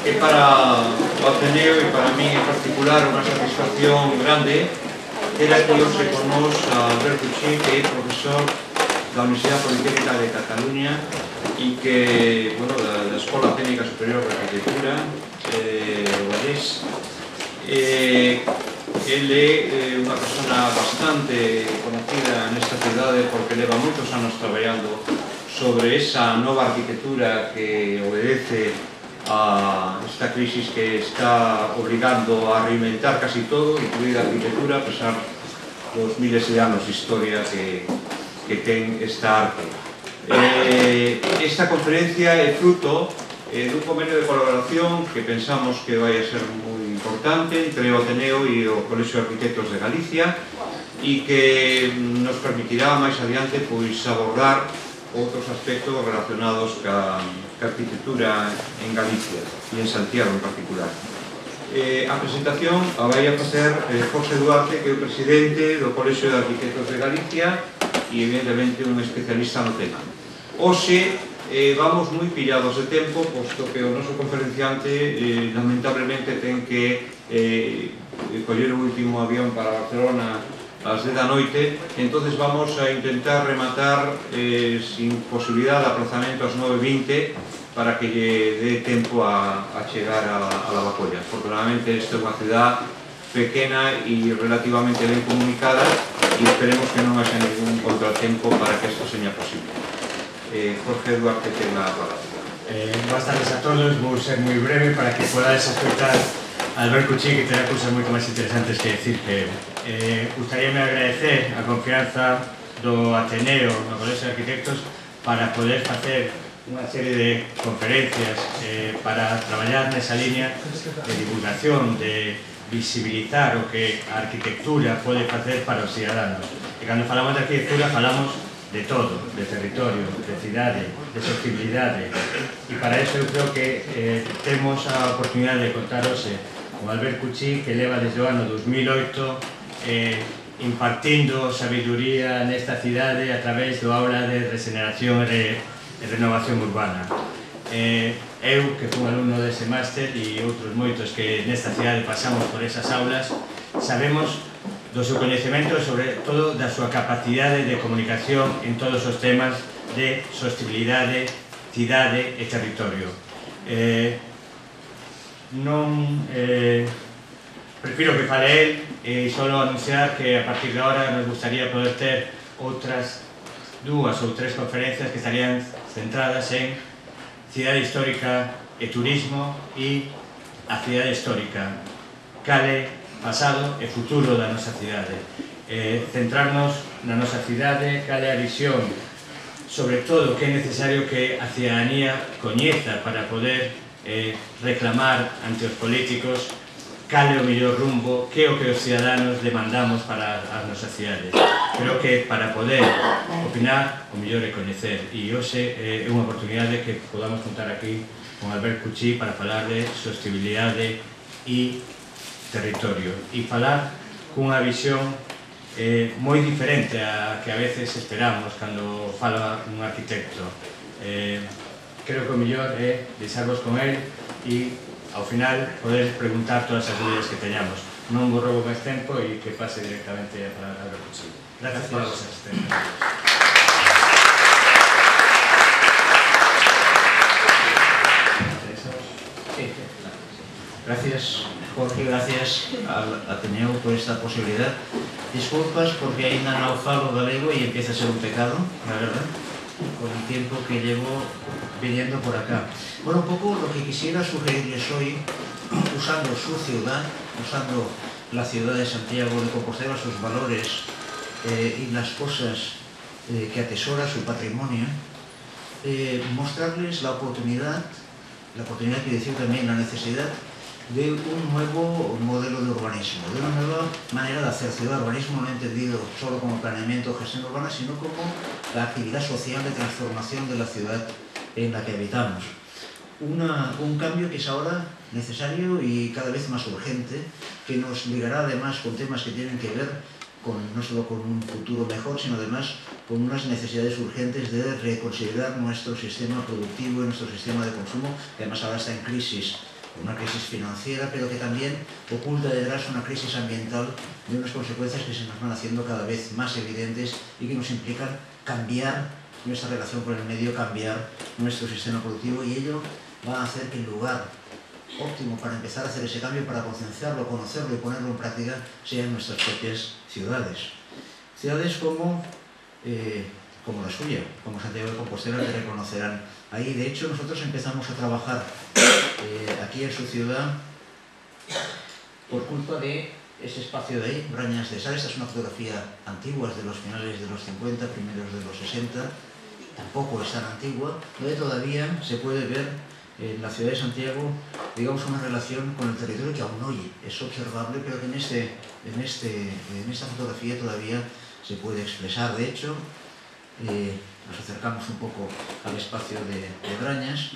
É para o Ateneo e para mí en particular unha satisfacción grande ter aquí hoxe con nos a Alberto Chín, que é profesor da Universidade Politécnica de Cataluña e que, bueno, da Escola Técnica Superior de Arquitectura o ADES. Ele é unha persona bastante conocida nesta cidade porque leva moitos anos traballando sobre esa nova arquitectura que obedece a esta crisis que está obligando a reinventar casi todo, incluída a arquitectura, a pesar dos miles de anos de historia que ten esta arte. Esta conferencia é fruto dun convenio de colaboración que pensamos que vai a ser moi importante entre o Ateneo e o Colexio de Arquitectos de Galicia e que nos permitirá máis adiante abordar outros aspectos relacionados ca arquitectura en Galicia e en Santiago en particular. A presentación a vai a facer José Duarte, que é o presidente do Colexio de Arquitectos de Galicia e evidentemente un especialista no tema. Hoxe vamos moi pillados de tempo, posto que o noso conferenciante lamentablemente ten que coller o último avión para Barcelona ás 10 da noite, entonces vamos a intentar rematar sin posibilidad de aplazamento ás 9:20 para que lle dé tempo a chegar a Lavacolla. Afortunadamente esta é unha cidade pequena e relativamente ben comunicada e esperemos que non haxa ningún contratempo para que isto seña posible. Jorge Duarte ten a palabra. Boas tardes a todos, vou ser moi breve para que podades escutar a Alberto Chín, que terá cousas moito máis interesantes que decir que gustaríame agradecer a confianza do Ateneo no Colexio de Arquitectos para poder facer unha serie de conferencias para traballar nesa línea de divulgación, de visibilizar o que a arquitectura pode facer para os ciudadanos. E cando falamos de arquitectura falamos de todo, de territorio, de cidade, de sostenibilidade, e para iso eu creo que temos a oportunidade de contar hoxe con Alberto Chín, que leva desde o ano 2008 impartindo sabiduría nesta cidade a través do aula de regeneración e renovación urbana. Eu, que fui un alumno dese máster e outros moitos que nesta cidade pasamos por esas aulas, sabemos do seu coñecemento e sobre todo da súa capacidade de comunicación en todos os temas de sostenibilidade, cidade e territorio. Prefiro que fale el e solo anunciar que a partir de ahora nos gustaría poder ter outras 2 ou 3 conferencias que estarían centradas en cidade histórica e turismo e a cidade histórica, cale pasado e futuro da nosa cidade. Centrarnos na nosa cidade, cale a visión, sobre todo que é necesario que a cidadanía coñeza para poder reclamar ante os políticos cal é o mellor rumbo, que é o que os ciudadanos demandamos para as nosas cidades. Creo que para poder opinar, o mellor é coñecer, e hoxe é unha oportunidade que podamos contar aquí con Alberto Chín para falar de sostenibilidade e territorio, e falar cunha visión moi diferente a que a veces esperamos cando fala un arquitecto. Creo que o mellor é deixarvos con el e ao final poder preguntar todas as dúbidas que teñamos. Non vos roubo máis tempo e que pase directamente a palabra Alberto Chín. Gracias por a vosa asistencia. Gracias, Jorge, gracias al Ateneo por esta posibilidad. Disculpas porque ainda non falo galego e empieza a ser un pecado, la verdad, con el tiempo que llevo viniendo por acá. Bueno, un poco lo que quisiera sugerirles hoy, usando su ciudad, usando la ciudad de Santiago de Compostela, sus valores y las cosas que atesora su patrimonio, mostrarles la oportunidad quiere decir también la necesidad de un nuevo modelo de urbanismo, de una nueva manera de hacer ciudad. Urbanismo no entendido solo como planeamiento o gestión urbana, sino como la actividad social de transformación de la ciudad en la que habitamos. Un cambio que es ahora necesario y cada vez más urgente, que nos ligará además con temas que tienen que ver no solo con un futuro mejor, sino además con unas necesidades urgentes de reconsiderar nuestro sistema productivo y nuestro sistema de consumo, que además ahora está en crisis una crisis financiera, pero que también oculta detrás una crisis ambiental de unas consecuencias que se nos van haciendo cada vez más evidentes y que nos implican cambiar nuestra relación con el medio, cambiar nuestro sistema productivo, y ello va a hacer que el lugar óptimo para empezar a hacer ese cambio, para concienciarlo, conocerlo y ponerlo en práctica, sean nuestras propias ciudades. Ciudades como la suya, como Santiago de Compostela, que reconocerán. Ahí, de hecho, nosotros empezamos a trabajar aquí en su ciudad por culpa de ese espacio de ahí, Brañas de Sar. Esta es una fotografía antigua, es de los finales de los 50, primeros de los 60, tampoco es tan antigua, donde todavía se puede ver en la ciudad de Santiago, digamos, una relación con el territorio que aún hoy es observable, pero que en esta fotografía todavía se puede expresar. De hecho, nos acercamos un poco al espacio de Brañas.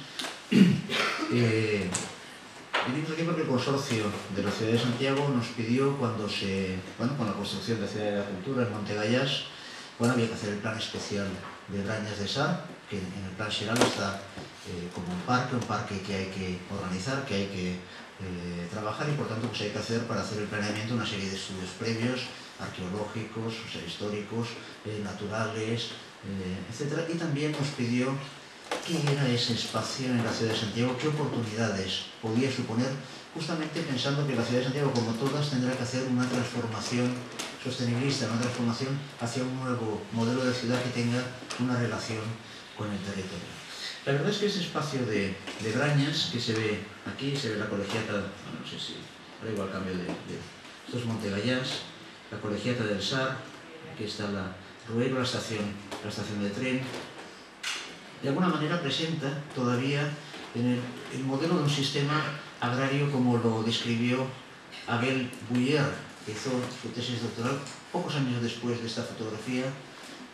Vinimos aquí porque el consorcio de la ciudad de Santiago nos pidió, con la construcción de la Ciudad de la Cultura en Montegallás, había que hacer el plan especial de Brañas de Sar, que en el plan xeral está como un parque que hay que organizar, que hay que trabajar, y por tanto pues hay que hacer, para hacer el planeamiento, una serie de estudios previos, arqueológicos, o sea, históricos, naturales, etc. Y también nos pidió qué era ese espacio en la ciudad de Santiago, qué oportunidades podía suponer, justamente pensando que la ciudad de Santiago, como todas, tendrá que hacer una transformación sostenibilista, una transformación hacia un nuevo modelo de ciudad que tenga una relación con el territorio. La verdad es que ese espacio de Brañas, que se ve aquí, se ve la colegiata, no sé si, ahora igual cambio esto es Montegallás, la colegiata del Sar, aquí está la Ruero, la estación de tren. De alguna manera presenta todavía el modelo de un sistema agrario como lo describió Abel Bouyer, que hizo su tesis doctoral pocos años después de esta fotografía,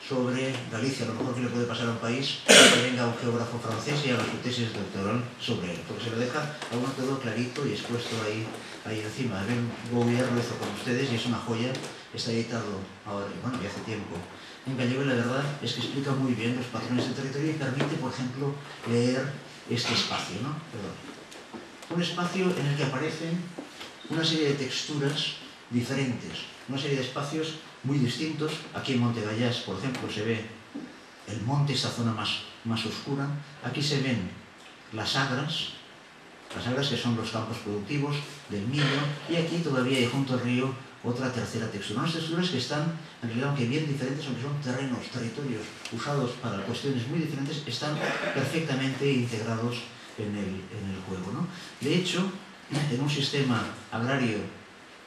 sobre Galicia. A lo mejor que le puede pasar a un país que venga un geógrafo francés y haga su tesis doctoral sobre él, porque se lo deja a uno todo clarito y expuesto ahí encima. Abel Bouyer lo hizo con ustedes y es una joya, está editado ahora, ya hace tiempo, en gallego, y la verdad es que explica muy bien los patrones del territorio y permite, por ejemplo, leer este espacio, ¿no? Un espacio en el que aparecen una serie de texturas diferentes, una serie de espacios muy distintos. Aquí en Montegallás, por ejemplo, se ve el monte, esa zona más oscura. Aquí se ven las agras que son los campos productivos del millo, y aquí todavía hay junto al río otra tercera textura. Unas texturas que están, en realidad, aunque bien diferentes, aunque son terrenos, territorios usados para cuestiones muy diferentes, están perfectamente integrados en el juego, ¿no? De hecho, en un sistema agrario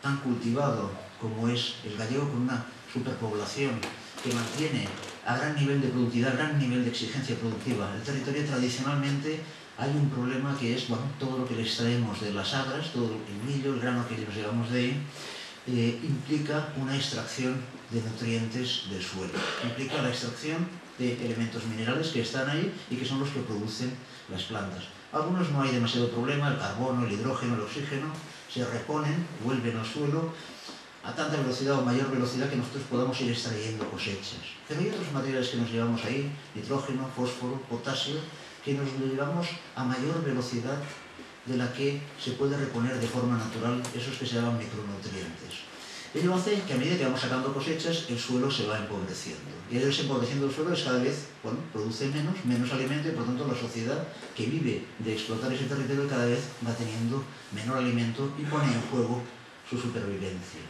tan cultivado como es el gallego, con una superpoblación que mantiene a gran nivel de productividad, a gran nivel de exigencia productiva el territorio, tradicionalmente hay un problema que es, todo lo que le extraemos de las agras, todo el millo, el grano que nos llevamos de ahí, implica una extracción de nutrientes del suelo, implica la extracción de elementos minerales que están ahí y que son los que producen las plantas. Algunos no hay demasiado problema, el carbono, el hidrógeno, el oxígeno se reponen, vuelven al suelo a tanta velocidad o mayor velocidad que nosotros podamos ir extrayendo cosechas. Pero hay otros materiales que nos llevamos ahí, nitrógeno, fósforo, potasio, que nos lo llevamos a mayor velocidad de la que se puede reponer de forma natural esos que se llaman micronutrientes. Ello hace que a medida que vamos sacando cosechas, el suelo se va empobreciendo. Y al irse empobreciendo el suelo, es cada vez, produce menos alimento, y por tanto la sociedad que vive de explotar ese territorio cada vez va teniendo menor alimento y pone en juego su supervivencia.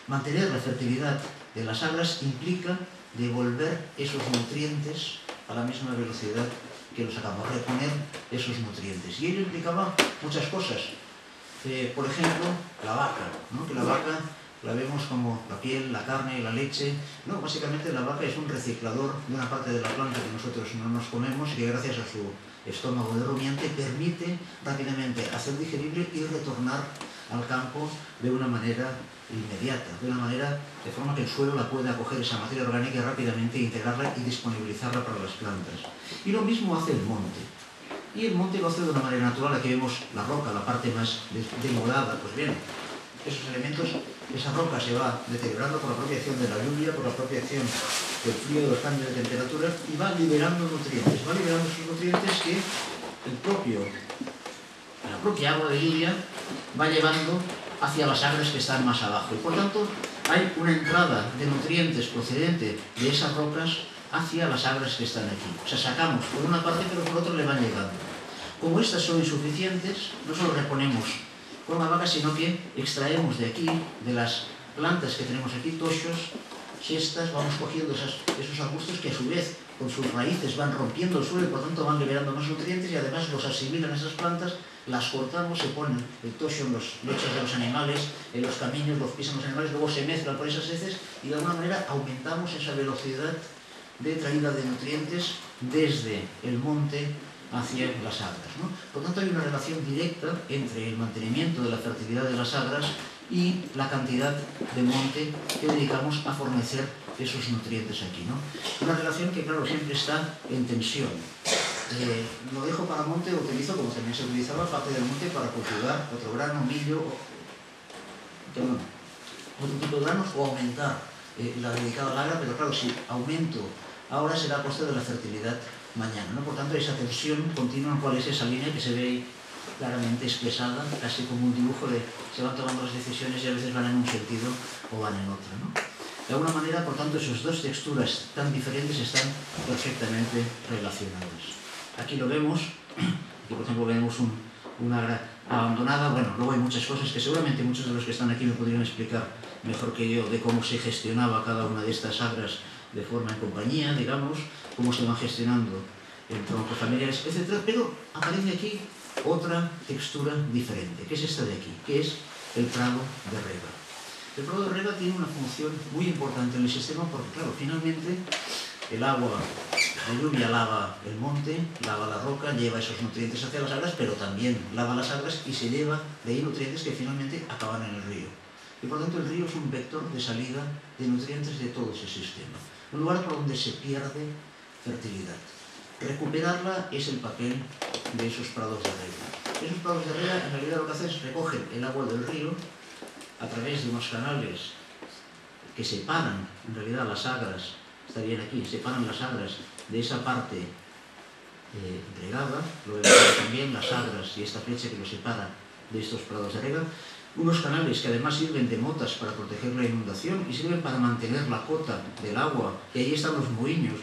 Mantener la fertilidad de las agras implica devolver esos nutrientes a la misma velocidad que los sacamos, reponer esos nutrientes. Y ello implicaba muchas cosas. Por ejemplo, la vaca, ¿no? Que la vaca la vemos como la piel, la carne, la leche. No, básicamente la vaca es un reciclador de una parte de la planta que nosotros no nos comemos y que gracias a su estómago de rumiante permite rápidamente hacer digerible y retornar al campo de una manera inmediata, de forma que el suelo la pueda acoger, esa materia orgánica, y rápidamente integrarla y disponibilizarla para las plantas. Y lo mismo hace el monte. Y el monte lo hace de una manera natural. Aquí vemos la roca, la parte más demodada. Pues bien, esos elementos, esa roca se va deteriorando por la propia acción de la lluvia, por la propia acción del frío, de los cambios de temperatura, y va liberando nutrientes. Va liberando esos nutrientes que el propio la propia agua de lluvia va llevando hacia las sagras que están más abajo. Y por tanto hay una entrada de nutrientes procedente de esas rocas hacia las sagras que están aquí. O sea, sacamos por una parte, pero por otra le van llegando. Como estas son insuficientes, no solo reponemos con la vaca, sino que extraemos de aquí, de las plantas que tenemos aquí, toxos, siestas, vamos cogiendo esos arbustos que a su vez con sus raíces van rompiendo el suelo y por tanto van liberando más nutrientes y además los asimilan esas plantas, las cortamos, se ponen el toxo en los lechos de los animales, en los caminos, los pisan los animales, luego se mezclan por esas heces y de alguna manera aumentamos esa velocidad de traída de nutrientes desde el monte hacia las agras, ¿no? Por tanto, hay una relación directa entre el mantenimiento de la fertilidad de las agras y la cantidad de monte que dedicamos a fornecer esos nutrientes aquí, ¿no? Una relación que, claro, siempre está en tensión. Lo dejo para monte, lo utilizo como también se utilizaba parte del monte para cultivar otro grano, millo, otro tipo de granos o aumentar la dedicada al agra, pero claro, si aumento ahora será a costa de la fertilidad mañana, ¿no? Por tanto, esa tensión continua, ¿cuál es esa línea que se ve ahí claramente expresada, casi como un dibujo de se van tomando las decisiones y a veces van en un sentido o van en otro, ¿no? De alguna manera, por tanto, esas dos texturas tan diferentes están perfectamente relacionadas. Aquí lo vemos, aquí por ejemplo vemos una agra abandonada. Bueno, luego hay muchas cosas que seguramente muchos de los que están aquí me podrían explicar mejor que yo de cómo se gestionaba cada una de estas agras de forma en compañía, digamos, cómo se van gestionando en troncos familiares, etc. Pero aparece aquí otra textura diferente, que es esta de aquí, que es el prado de rega. El prado de rega tiene una función muy importante en el sistema porque, claro, finalmente el agua de lluvia lava el monte, lava la roca, lleva esos nutrientes hacia las agras, pero también lava las agras y se lleva de ahí nutrientes que finalmente acaban en el río. Y por tanto el río es un vector de salida de nutrientes de todo ese sistema. Un lugar por donde se pierde fertilidad. Recuperarla es el papel de esos prados de rega. Esos prados de rega en realidad lo que hacen es recogen el agua del río a través de unos canales que separan en realidad las agras, estarían aquí, separan las agras de esa parte regada, lo vemos también las agras y esta flecha que los separa de estos prados de rega. Unos canales que además sirven de motas para proteger la inundación y sirven para mantener la cota del agua. Y ahí están los mohiños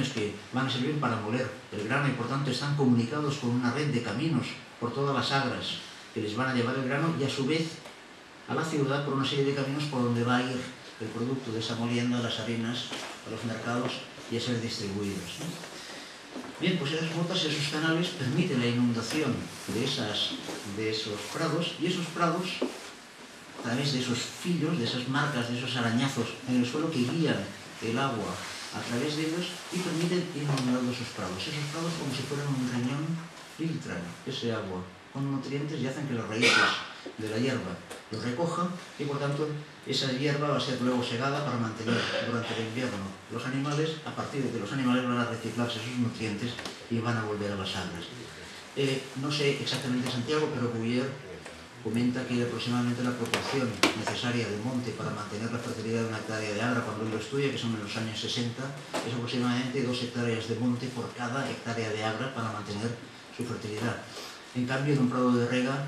que van a servir para moler el grano y por tanto están comunicados con una red de caminos por todas las agras que les van a llevar el grano y a su vez a la ciudad por una serie de caminos por donde va a ir el producto de esa molienda a las harinas, a los mercados y a ser distribuidos, ¿no? Bien, pues esas motas y esos canales permiten la inundación de esos prados y esos prados a través de esos filos, de esas marcas, de esos arañazos en el suelo que guían el agua a través de ellos y permiten ir inundando esos prados. Esos prados, como si fueran un riñón, filtran ese agua con nutrientes y hacen que las raíces de la hierba lo recojan y por tanto esa hierba va a ser luego segada para mantener durante el invierno los animales. A partir de que los animales van a reciclarse esos nutrientes y van a volver a las agras. No sé exactamente Santiago, pero Bouyer comenta que aproximadamente la proporción necesaria de monte para mantener la fertilidad de una hectárea de agra, cuando él lo estudia, que son en los años 60, es aproximadamente 2 hectáreas de monte por cada hectárea de agra para mantener su fertilidad. En cambio, en un prado de rega,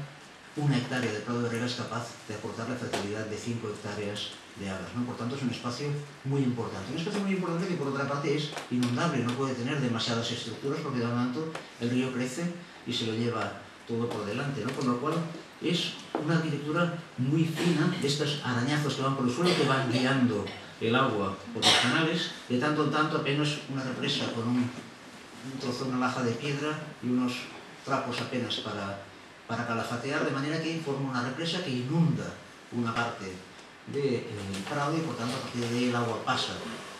una hectárea de prado de rega es capaz de aportar la fertilidad de 5 hectáreas de agras, ¿no? Por tanto, es un espacio muy importante. Un espacio muy importante que, por otra parte, es inundable, no puede tener demasiadas estructuras porque, de tanto, el río crece y se lo lleva todo por delante, ¿no? Con lo cual, es una arquitectura muy fina de estos arañazos que van por el suelo, que van guiando el agua por los canales, de tanto en tanto apenas una represa con un trozo, una laja de piedra y unos trapos apenas para calafatear, de manera que forma una represa que inunda una parte del prado y por tanto a partir de ahí el agua pasa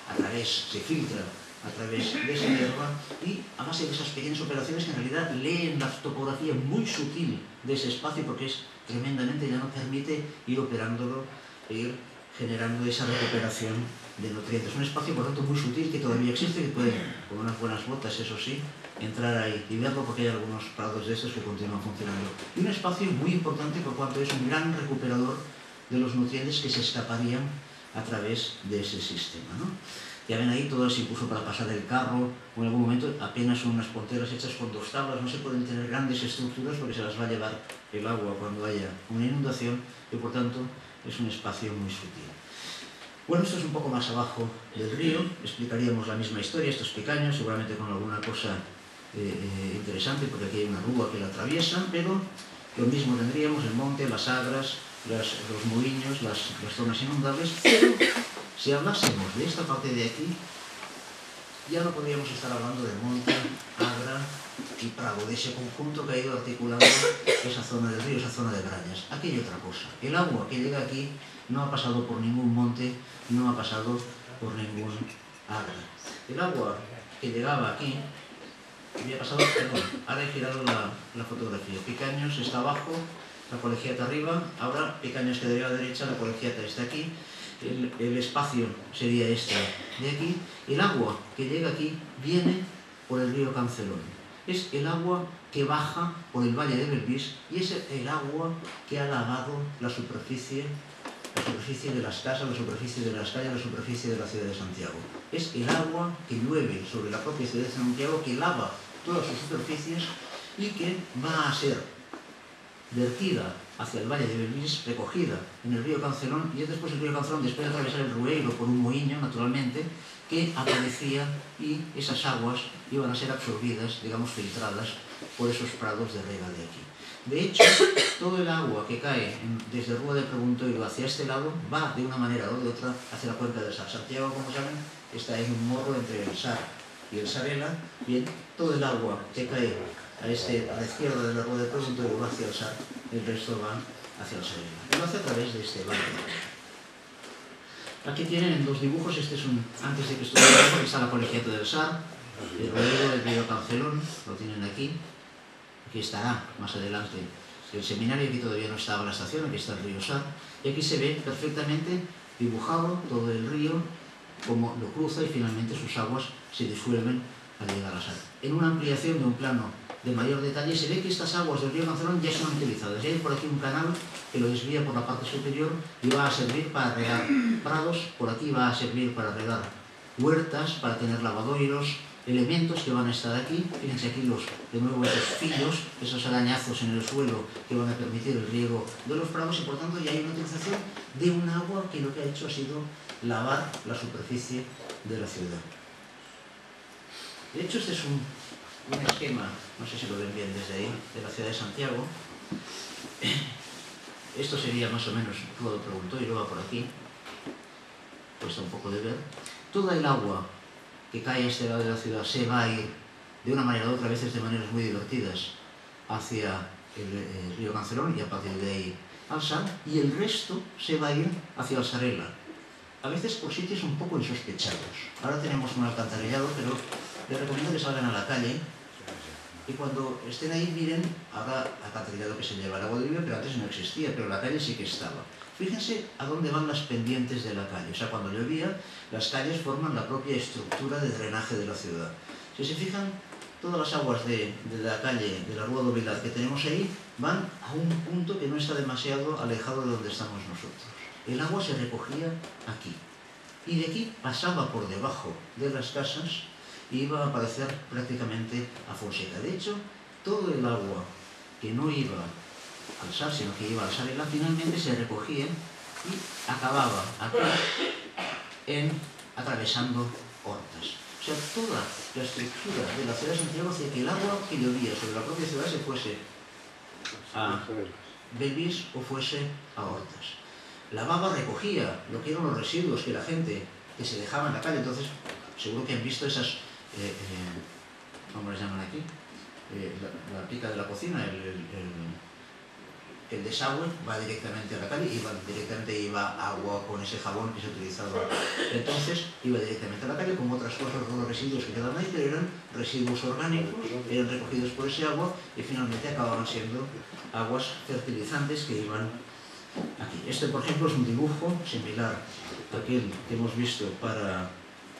a través, se filtra a través de esa hierba y a base de esas pequeñas operaciones que en realidad leen la topografía muy sutil de ese espacio porque es tremendamente llano, permite ir operándolo e ir generando esa recuperación de nutrientes. Un espacio por tanto muy sutil que todavía existe, que puede con unas buenas botas, eso sí, entrar ahí y verlo porque hay algunos prados de estos que continúan funcionando. Y un espacio muy importante por cuanto es un gran recuperador de los nutrientes que se escaparían a través de ese sistema, ¿no? Ya ven ahí, todo es incluso para pasar el carro, o en algún momento apenas son unas ponteras hechas con 2 tablas, no se pueden tener grandes estructuras porque se las va a llevar el agua cuando haya una inundación y por tanto es un espacio muy sutil. Bueno, esto es un poco más abajo del río, explicaríamos la misma historia, estos pequeños, seguramente con alguna cosa interesante porque aquí hay una rúa que la atraviesa, pero lo mismo tendríamos el monte, las agras, los molinos, las zonas inundables, pero si hablásemos de esta parte de aquí, ya no podríamos estar hablando de monte, agra y prado, de ese conjunto que ha ido articulando esa zona del río, esa zona de Brañas. Aquí hay otra cosa. El agua que llega aquí no ha pasado por ningún monte, no ha pasado por ningún agra. El agua que llegaba aquí había pasado, perdón, ahora he girado la fotografía. Picaños está abajo, la colegiata arriba, ahora Picaños quedaría a la derecha, la colegiata está aquí. El espacio sería este de aquí. El agua que llega aquí viene por el río Cancelón. Es el agua que baja por el valle de Belvís y es el agua que ha lavado la superficie de las casas, la superficie de las calles, la superficie de la ciudad de Santiago. Es el agua que llueve sobre la propia ciudad de Santiago, que lava todas sus superficies y que va a ser vertida hacia el valle de Belvís, recogida en el río Cancelón, y es después el río Cancelón, después de atravesar el Rueiro por un moinho, naturalmente, que aparecía y esas aguas iban a ser absorbidas, digamos, filtradas por esos prados de rega de aquí. De hecho, todo el agua que cae desde Rúa de Preguntoiro hacia este lado va de una manera o de otra hacia la cuenca del Sar. Santiago, como saben, está en un morro entre el Sar y el Sarela. Bien, todo el agua que cae a la izquierda de la Rúa de Preguntoiro va hacia el Sar, el resto va hacia el Sarela. Y lo hace a través de este valle. Aquí tienen en 2 dibujos, este es antes de que estuviera, aquí está la colegiata del Sar, el rodeo del río Cancelón, lo tienen aquí. Aquí estará más adelante el seminario, aquí todavía no estaba la estación, aquí está el río Sar, y aquí se ve perfectamente dibujado todo el río, cómo lo cruza y finalmente sus aguas se disuelven al llegar a Sar. En una ampliación de un plano de mayor detalle se ve que estas aguas del río Cancelón ya son utilizadas. Y hay por aquí un canal que lo desvía por la parte superior y va a servir para regar prados, por aquí va a servir para regar huertas, para tener lavadoiros, elementos que van a estar aquí. Fíjense aquí de nuevo esos fillos, esos arañazos en el suelo que van a permitir el riego de los prados, y por tanto ya hay una utilización de un agua que lo que ha hecho ha sido lavar la superficie de la ciudad. De hecho, este es un esquema, no sé si lo ven bien desde ahí, de la ciudad de Santiago. Esto sería más o menos, Rúa de Preguntoiro, va por aquí, cuesta un poco de ver. Toda el agua que cae a este lado de la ciudad se va a ir de una manera u otra, a veces de maneras muy divertidas, hacia el río Cancelón y a partir de ahí al Sar, y el resto se va a ir hacia el Sarela, a veces por sitios un poco insospechados. Ahora tenemos un alcantarillado, pero les recomiendo que salgan a la calle y cuando estén ahí miren, ahora alcantarillado que se lleva el agua del río, pero antes no existía, pero la calle sí que estaba. Fíjense a dónde van las pendientes de la calle. O sea, cuando llovía, las calles forman la propia estructura de drenaje de la ciudad. Si se fijan, todas las aguas de la calle, de la Rúa do Vilar que tenemos ahí, van a un punto que no está demasiado alejado de donde estamos nosotros. El agua se recogía aquí. Y de aquí pasaba por debajo de las casas y iba a aparecer prácticamente a Fonseca. De hecho, todo el agua que no iba al Sar, sino que iba al Sarela, finalmente se recogía y acababa aquí atravesando Hortas. O sea, toda la estructura de la ciudad de Santiago hacía que el agua que llovía sobre la propia ciudad se fuese a Belvís o fuese a Hortas. La baba recogía lo que eran los residuos que la gente que se dejaba en la calle. Entonces, seguro que han visto esas, ¿cómo les llaman aquí? La pica de la cocina, el desagüe va directamente a la calle, iba agua con ese jabón que se utilizaba. Entonces iba directamente a la calle, como otras cosas, los residuos que quedaban ahí, pero eran residuos orgánicos, eran recogidos por ese agua y finalmente acababan siendo aguas fertilizantes que iban aquí. Este, por ejemplo, es un dibujo similar a aquel que hemos visto para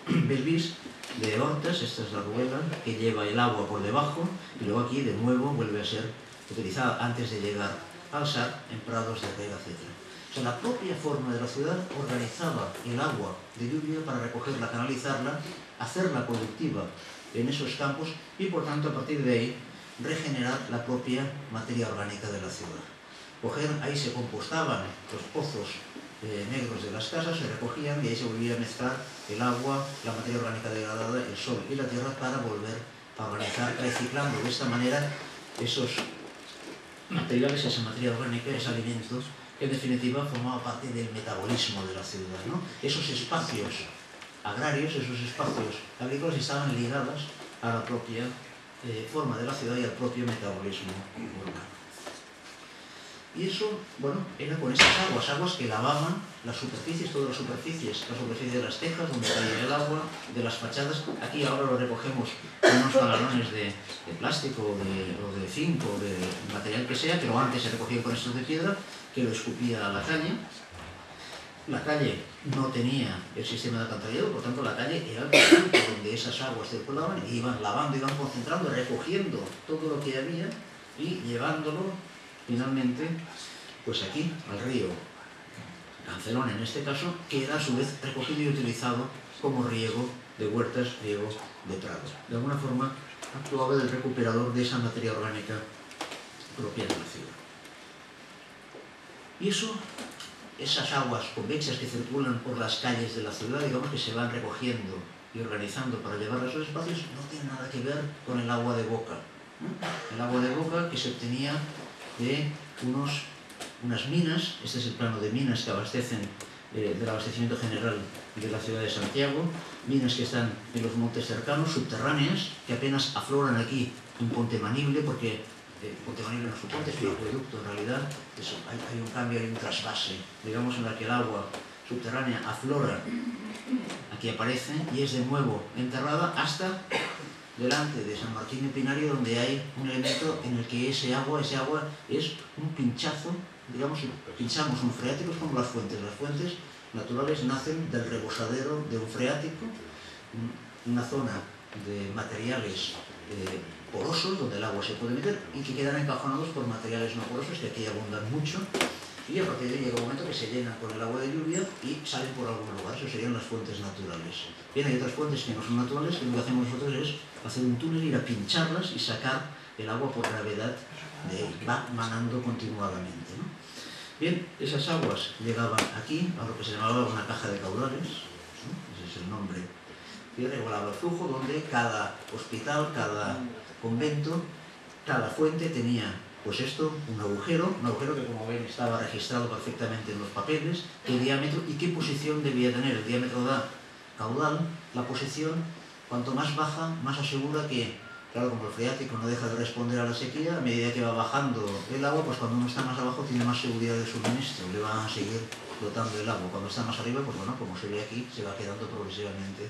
Belvís, de Hortas. Esta es la rueda que lleva el agua por debajo y luego aquí de nuevo vuelve a ser utilizada antes de llegar al Sar en prados de rega, etc. sea, la propia forma de la ciudad organizaba el agua de lluvia para recogerla, canalizarla, hacerla productiva en esos campos y, por tanto, a partir de ahí, regenerar la propia materia orgánica de la ciudad. Ahí se compostaban los pozos negros de las casas, se recogían y ahí se volvía a mezclar el agua, la materia orgánica degradada, el sol y la tierra para volver a organizar, reciclando de esta manera esos materiales, esa materia orgánica, esos alimentos, que en definitiva formaba parte del metabolismo de la ciudad, ¿no? Esos espacios agrarios, esos espacios agrícolas estaban ligados a la propia forma de la ciudad y al propio metabolismo urbano. Y eso, bueno, era con esas aguas que lavaban las superficies, todas las superficies, la superficie de las tejas, donde caía el agua, de las fachadas. Aquí ahora lo recogemos con unos canalones de plástico o de zinc o de material que sea, pero antes se recogían con estos de piedra, que lo escupía a la calle. La calle no tenía el sistema de alcantarillado, por tanto la calle era el punto donde esas aguas circulaban y iban lavando, iban concentrando, recogiendo todo lo que había y llevándolo finalmente pues aquí, al río Cancelón en este caso, que era a su vez recogido y utilizado como riego de huertas, riego de prados. De alguna forma actuaba del recuperador de esa materia orgánica propia de la ciudad. Y eso, esas aguas convexas que circulan por las calles de la ciudad, digamos que se van recogiendo y organizando para llevar a esos espacios, no tiene nada que ver con el agua de boca. El agua de boca que se obtenía de unas minas, este es el plano de minas que abastecen del abastecimiento general de la ciudad de Santiago, minas que están en los montes cercanos, subterráneas, que apenas afloran aquí en Ponte Manible, porque Ponte Manible no es un ponte, es un acueducto en realidad, hay un cambio, hay un trasvase, digamos, en la que el agua subterránea aflora, aquí aparece, y es de nuevo enterrada hasta delante de San Martín y Pinario, donde hay un elemento en el que ese agua es un pinchazo, digamos, pinchamos un freático, es como las fuentes naturales nacen del rebosadero de un freático, una zona de materiales porosos, donde el agua se puede meter y que quedan encajonados por materiales no porosos, que aquí abundan mucho, y a partir de ahí llega un momento que se llenan con el agua de lluvia y salen por algún lugar. Eso serían las fuentes naturales. Bien, hay otras fuentes que no son naturales, que lo que hacemos nosotros es hacer un túnel, ir a pincharlas y sacar el agua por gravedad de ahí. Va manando continuadamente, ¿no? Bien, esas aguas llegaban aquí, a lo que se llamaba una caja de caudales, ¿no? Ese es el nombre, y regulaba el flujo, donde cada hospital, cada convento, cada fuente tenía, pues esto, un agujero que, como ven, estaba registrado perfectamente en los papeles, qué diámetro y qué posición debía tener. El diámetro da caudal, la posición, cuanto más baja, más asegura que, claro, como el freático no deja de responder a la sequía, a medida que va bajando el agua, pues cuando uno está más abajo tiene más seguridad de suministro, le va a seguir dotando el agua. Cuando está más arriba, pues bueno, como se ve aquí, se va quedando progresivamente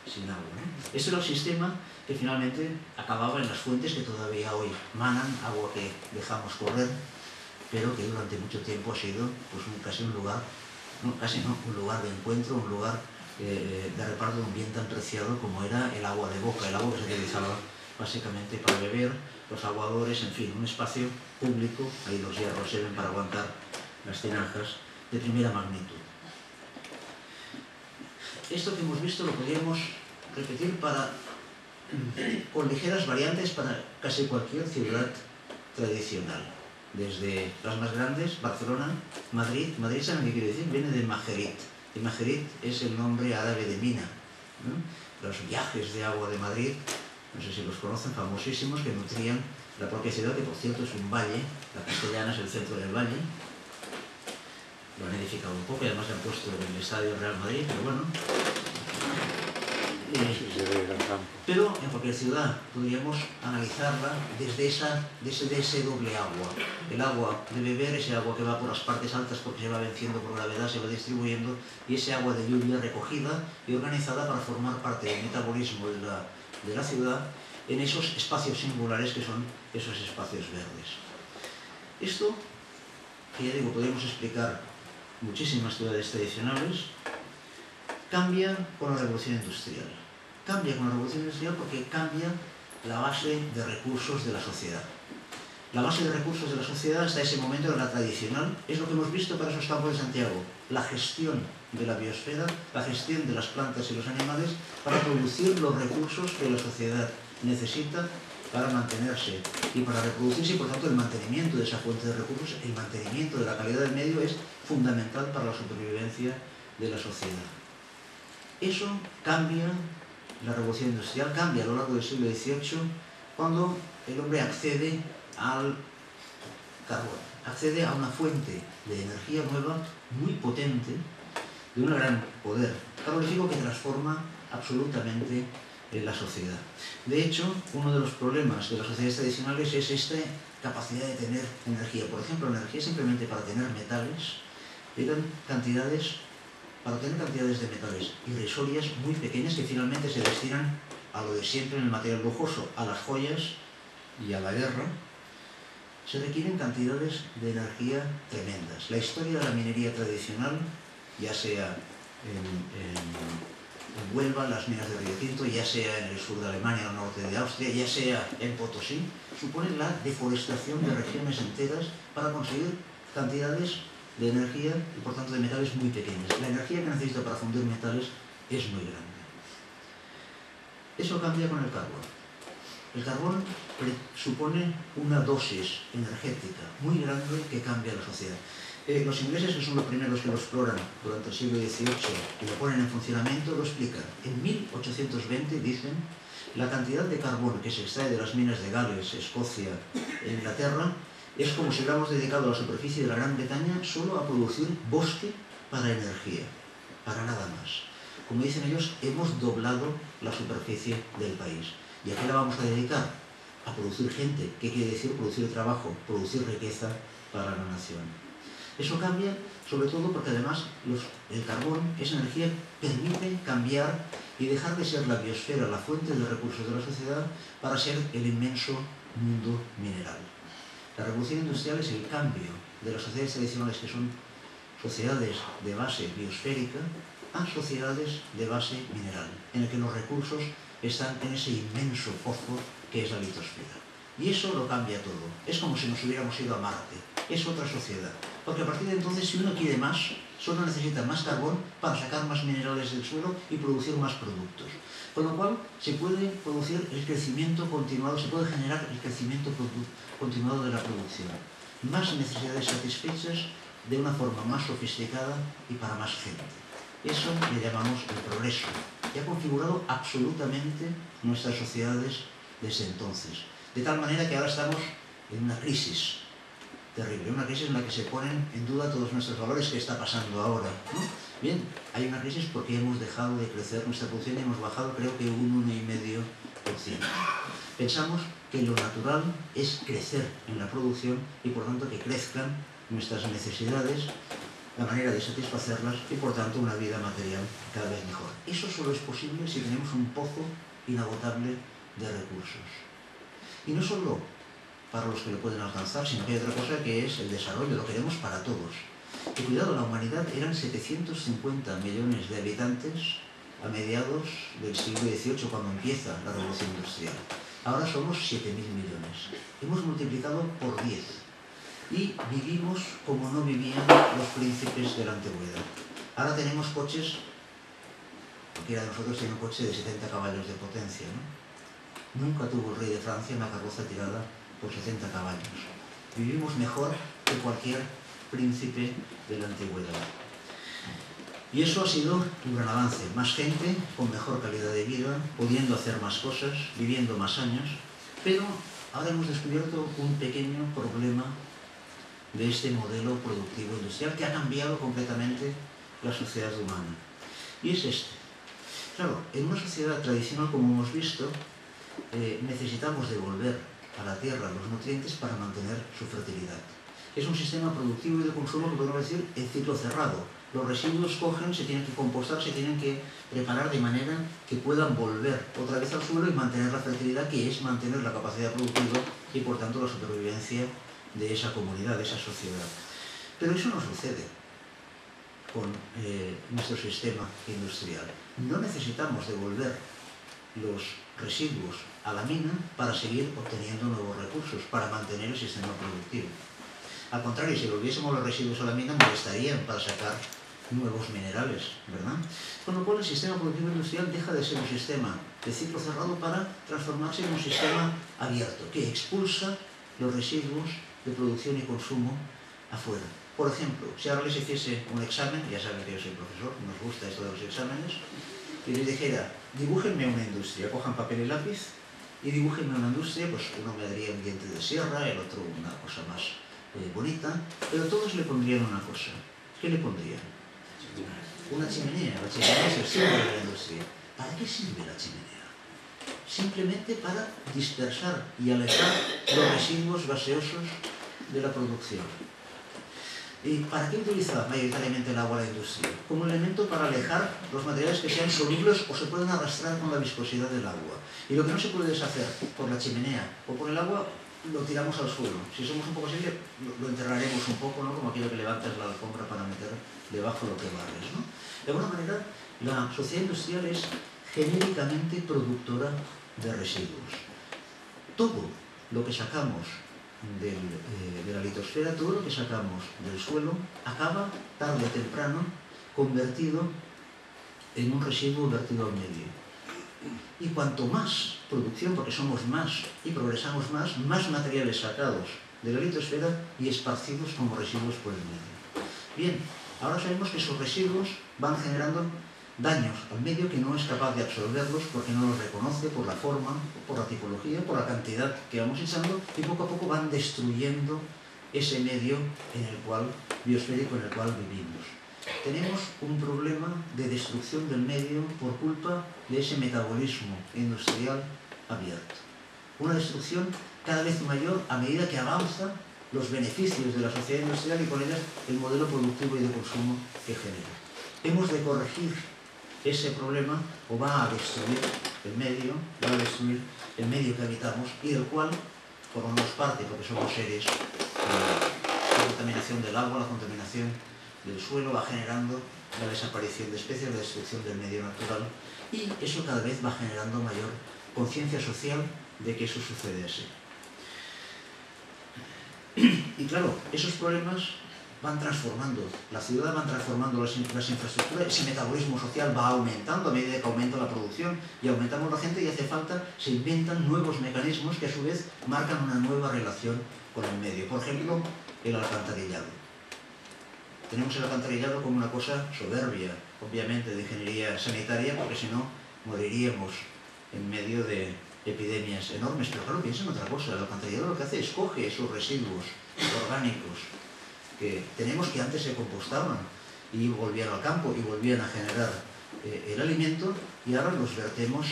sin agua, ¿no? Ese era el sistema que finalmente acababa en las fuentes que todavía hoy manan, agua que dejamos correr, pero que durante mucho tiempo ha sido pues casi un lugar, un lugar de encuentro, un lugar de reparto de un bien tan preciado como era el agua de boca, el agua que se utilizaba básicamente para beber, los aguadores, en fin, un espacio público. Ahí los hierros sirven para aguantar las tinajas de primera magnitud. Esto que hemos visto lo podríamos repetir con ligeras variantes para casi cualquier ciudad tradicional. Desde las más grandes, Barcelona, Madrid. Madrid, ¿saben qué quiere decir? Viene de Majerit. Y Majerit es el nombre árabe de mina, ¿no? Los viajes de agua de Madrid, no sé si los conocen, famosísimos, que nutrían la propia ciudad, que por cierto es un valle. La Castellana es el centro del valle. Lo han edificado un poco y además le han puesto el Estadio Real Madrid, pero bueno. Pero en cualquier ciudad podríamos analizarla desde ese doble agua. El agua de beber, ese agua que va por las partes altas porque se va venciendo por gravedad, se va distribuyendo, y ese agua de lluvia recogida y organizada para formar parte del metabolismo de la ciudad en esos espacios singulares que son esos espacios verdes. Esto, que ya digo, podemos explicar muchísimas ciudades tradicionales, cambia con la revolución industrial. Cambia con la revolución industrial porque cambia la base de recursos de la sociedad. La base de recursos de la sociedad hasta ese momento era la tradicional. Es lo que hemos visto para esos campos de Santiago. La gestión de la biosfera, la gestión de las plantas y los animales para producir los recursos que la sociedad necesita para mantenerse y para reproducirse, y por tanto el mantenimiento de esa fuente de recursos, el mantenimiento de la calidad del medio es fundamental para la supervivencia de la sociedad. Eso cambia, la revolución industrial cambia a lo largo del siglo XVIII cuando el hombre accede al carbón, accede a una fuente de energía nueva muy potente, de un gran poder calorífico que transforma absolutamente la sociedad. De hecho, uno de los problemas de las sociedades tradicionales es esta capacidad de tener energía. Por ejemplo, energía simplemente para tener metales, eran cantidades, para tener cantidades de metales irrisorias muy pequeñas que finalmente se destinan a lo de siempre en el material lujoso, a las joyas y a la guerra. Se requieren cantidades de energía tremendas. La historia de la minería tradicional, ya sea en Huelva, las minas de Río Tinto, ya sea en el sur de Alemania o norte de Austria, ya sea en Potosí, suponen la deforestación de regiones enteras para conseguir cantidades de energía y por tanto de metales muy pequeñas. La energía que necesita para fundir metales es muy grande. Eso cambia con el carbón. El carbón supone una dosis energética muy grande que cambia la sociedad. Los ingleses, que son los primeros que lo exploran durante el siglo XVIII y lo ponen en funcionamiento, lo explican. En 1820, dicen, la cantidad de carbón que se extrae de las minas de Gales, Escocia e Inglaterra es como si hubiéramos dedicado la superficie de la Gran Bretaña solo a producir bosque para energía, para nada más. Como dicen ellos, hemos doblado la superficie del país. ¿Y a qué la vamos a dedicar? A producir gente. ¿Qué quiere decir producir trabajo? Producir riqueza para la nación. Eso cambia, sobre todo porque además el carbón, esa energía, permite cambiar y dejar de ser la biosfera, la fuente de recursos de la sociedad, para ser el inmenso mundo mineral. La revolución industrial es el cambio de las sociedades tradicionales, que son sociedades de base biosférica, a sociedades de base mineral, en el que los recursos están en ese inmenso pozo que es la litosfera. Y eso lo cambia todo. Es como si nos hubiéramos ido a Marte. Es otra sociedad. Porque a partir de entonces, si uno quiere más, solo necesita más carbón para sacar más minerales del suelo y producir más productos. Con lo cual, se puede producir el crecimiento continuado, se puede generar el crecimiento continuado de la producción. Más necesidades satisfechas de una forma más sofisticada y para más gente. Eso le llamamos el progreso, que ha configurado absolutamente nuestras sociedades desde entonces. De tal manera que ahora estamos en una crisis terrible, una crisis en la que se ponen en duda todos nuestros valores. ¿Qué está pasando ahora? ¿No? Bien, hay una crisis porque hemos dejado de crecer nuestra producción y hemos bajado, creo que un 1,5%. Pensamos que lo natural es crecer en la producción y por tanto que crezcan nuestras necesidades, la manera de satisfacerlas y por tanto una vida material cada vez mejor. Eso solo es posible si tenemos un pozo inagotable de recursos. Y no solo para los que lo pueden alcanzar, sino que hay otra cosa que es el desarrollo, lo queremos para todos. Y cuidado, la humanidad eran 750 millones de habitantes a mediados del siglo XVIII, cuando empieza la revolución industrial. Ahora somos 7.000 millones. Hemos multiplicado por 10. Y vivimos como no vivían los príncipes de la antigüedad. Ahora tenemos coches, cualquiera de nosotros tiene un coche de 70 caballos de potencia, ¿no? Nunca tuvo el rey de Francia una carroza tirada por 70 caballos. Vivimos mejor que cualquier príncipe de la antigüedad. Y eso ha sido un gran avance. Más gente, con mejor calidad de vida, pudiendo hacer más cosas, viviendo más años. Pero ahora hemos descubierto un pequeño problema de este modelo productivo industrial que ha cambiado completamente la sociedad humana. Y es este. Claro, en una sociedad tradicional, como hemos visto, necesitamos devolver a la tierra los nutrientes para mantener su fertilidad. Es un sistema productivo y de consumo que podemos decir en ciclo cerrado. Los residuos cogen, se tienen que compostar, se tienen que preparar de manera que puedan volver otra vez al suelo y mantener la fertilidad, que es mantener la capacidad productiva y por tanto la supervivencia de esa comunidad, de esa sociedad. Pero eso no sucede con nuestro sistema industrial. No necesitamos devolver los residuos a la mina para seguir obteniendo nuevos recursos, para mantener el sistema productivo. Al contrario, si volviésemos los residuos a la mina, molestarían para sacar nuevos minerales, ¿verdad? Con lo cual el sistema productivo industrial deja de ser un sistema de ciclo cerrado para transformarse en un sistema abierto, que expulsa los residuos de producción y consumo afuera. Por ejemplo, si ahora les hiciese un examen, ya saben que yo soy profesor, nos gusta esto de los exámenes, y les dijera, dibújenme una industria, cojan papel y lápiz y dibújenme una industria, pues uno me daría un diente de sierra, el otro una cosa más bonita, pero todos le pondrían una cosa. ¿Qué le pondrían? Una chimenea. La chimenea es el símbolo de la industria. ¿Para qué sirve la chimenea? Simplemente para dispersar y alejar los residuos gaseosos de la producción. ¿Y para qué utiliza mayoritariamente el agua la industria? Como elemento para alejar los materiales que sean solubles o se pueden arrastrar con la viscosidad del agua. Y lo que no se puede deshacer por la chimenea o por el agua, lo tiramos al suelo. Si somos un poco serios, lo enterraremos un poco, ¿no? Como aquello que levantas la alfombra para meter debajo lo que barres, ¿no? De alguna manera, la sociedad industrial es genéricamente productora de residuos. Todo lo que sacamos de la litosfera, todo lo que sacamos del suelo, acaba tarde o temprano convertido en un residuo vertido al medio. Y cuanto más producción, porque somos más y progresamos más materiales sacados de la litosfera y esparcidos como residuos por el medio. Bien, ahora sabemos que esos residuos van generando daños al medio que no es capaz de absorberlos porque no los reconoce por la forma, por la tipología, por la cantidad que vamos echando, y poco a poco van destruyendo ese medio biosférico en el cual vivimos. Tenemos un problema de destrucción del medio por culpa de ese metabolismo industrial abierto. Una destrucción cada vez mayor a medida que avanzan los beneficios de la sociedad industrial y con ellas el modelo productivo y de consumo que genera. Hemos de corregir ese problema o va a destruir el medio que habitamos y del cual formamos parte porque somos seres. La contaminación del agua, la contaminación del suelo va generando la desaparición de especies, la destrucción del medio natural, y eso cada vez va generando mayor conciencia social de que eso sucede así. Y claro, esos problemas van transformando la ciudad, van transformando las infraestructuras, ese metabolismo social va aumentando a medida que aumenta la producción y aumentamos la gente y hace falta, se inventan nuevos mecanismos que a su vez marcan una nueva relación con el medio. Por ejemplo, el alcantarillado. Tenemos el alcantarillado como una cosa soberbia, obviamente de ingeniería sanitaria, porque si no moriríamos en medio de epidemias enormes. Pero claro, piensa en otra cosa, el alcantarillado lo que hace es coge esos residuos orgánicos que tenemos que antes se compostaban y volvían al campo y volvían a generar el alimento, y ahora los vertemos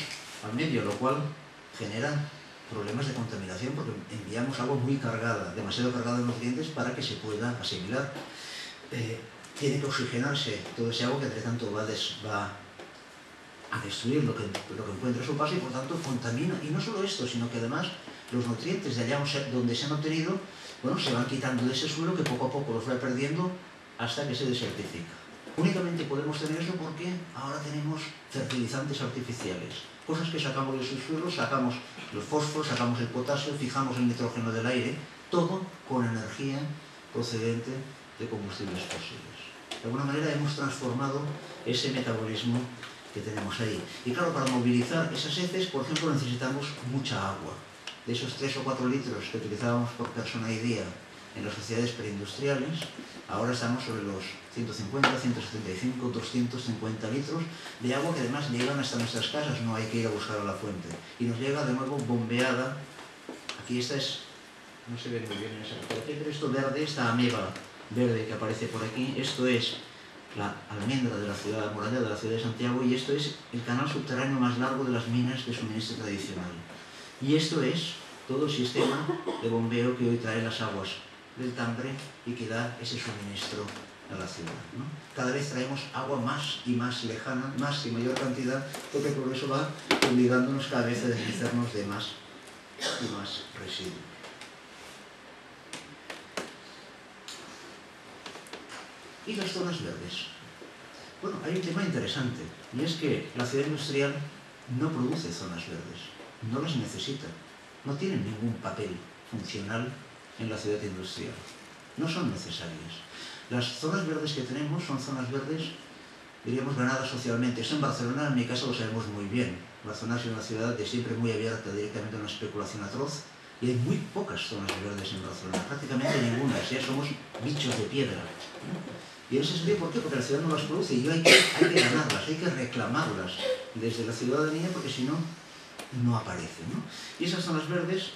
al medio, lo cual genera problemas de contaminación porque enviamos agua muy cargada, demasiado cargada de nutrientes para que se pueda asimilar. Tiene que oxigenarse todo ese agua que entre tanto va a destruir lo que encuentra a su paso y por tanto contamina. Y no solo esto, sino que además los nutrientes de allá donde se han obtenido, bueno, se van quitando de ese suelo que poco a poco los va perdiendo hasta que se desertifica. Únicamente podemos tener eso porque ahora tenemos fertilizantes artificiales, cosas que sacamos de sus suelos, sacamos los fósforos, sacamos el potasio, fijamos el nitrógeno del aire, todo con energía procedente de combustibles fósiles. De alguna manera hemos transformado ese metabolismo que tenemos ahí. Y claro, para movilizar esas heces, por ejemplo, necesitamos mucha agua. De esos 3 o 4 litros que utilizábamos por persona y día en las sociedades preindustriales, ahora estamos sobre los 150, 175, 250 litros de agua que además llegan hasta nuestras casas, no hay que ir a buscar a la fuente. Y nos llega de nuevo bombeada. Aquí esta es, no se ve muy bien en esa fotografía, pero esto verde, esta ameba verde que aparece por aquí, esto es la almendra de la ciudad amurallada, de la ciudad de Santiago, y esto es el canal subterráneo más largo de las minas de suministro tradicional. Y esto es todo el sistema de bombeo que hoy trae las aguas del Tambre y que da ese suministro a la ciudad, ¿no? Cada vez traemos agua más y más lejana, más y mayor cantidad, porque el progreso va obligándonos cada vez a deshacernos de más y más residuos. Y las zonas verdes. Bueno, hay un tema interesante, y es que la ciudad industrial no produce zonas verdes. no las necesita. No tienen ningún papel funcional en la ciudad industrial. No son necesarias. Las zonas verdes que tenemos son zonas verdes, diríamos, ganadas socialmente. Eso en Barcelona, en mi caso, lo sabemos muy bien. Barcelona es una ciudad de siempre muy abierta directamente a una especulación atroz, y hay muy pocas zonas verdes en Barcelona, prácticamente ninguna. Ya somos bichos de piedra. Y en ese sentido, ¿por qué? Porque la ciudad no las produce y hay que ganarlas, hay que reclamarlas desde la ciudadanía, porque si no, no aparecen, ¿no? Y esas zonas verdes